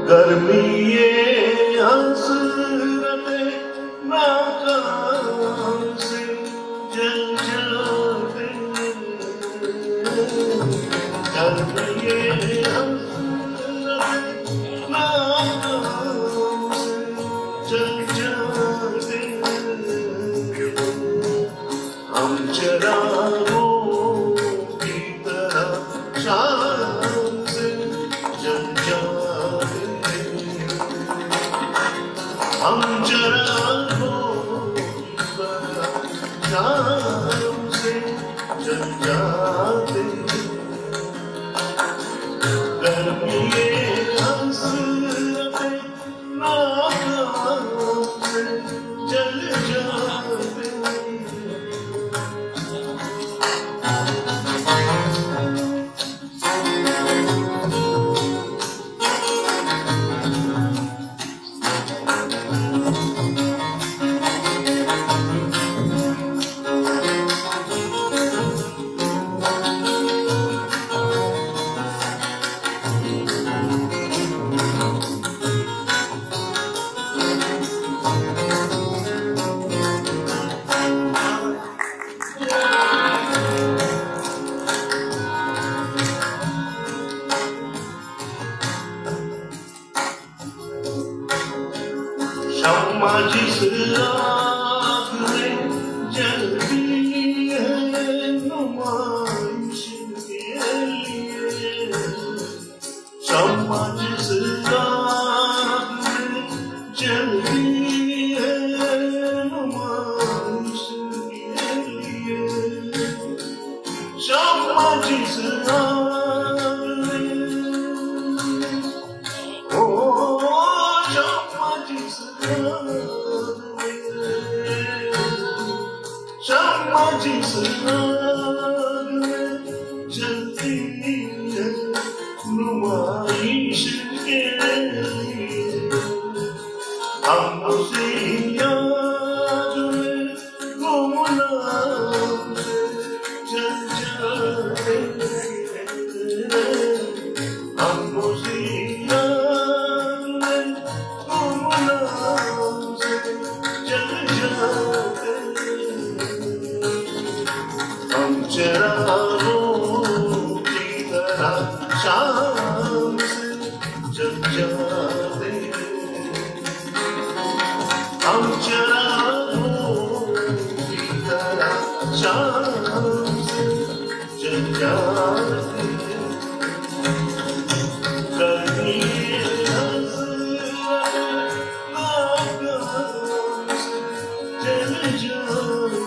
गर्मी ये हसरतें नाकाम से जल जाते, गर्मी ये हसरतें नाकाम से जल जाते, हम चिरागों की तरह शाम से जल जाते, हम चिरागों की तरह शाम से जल जाते, गर्मी ये हसरतें नाकाम से जल जाते। शम्मा जिस रात में जलती है नुमाइश के लिए, शम्मा जिस रात में जलती है नुमाइश के लिए, शम्मा जिस रात में शम्मा जिस रात में जलती है नुमाइश के लिए, हम उसी याद में गुमनाम से जल जाते, हम उसी याद में गुमनाम से जल जाते, हम चिरागों की तरह शाम से जल जाते, हम चिरागों की तरह शाम से जल जाते, गर्मी हसरतें नाकाम से जल जाते।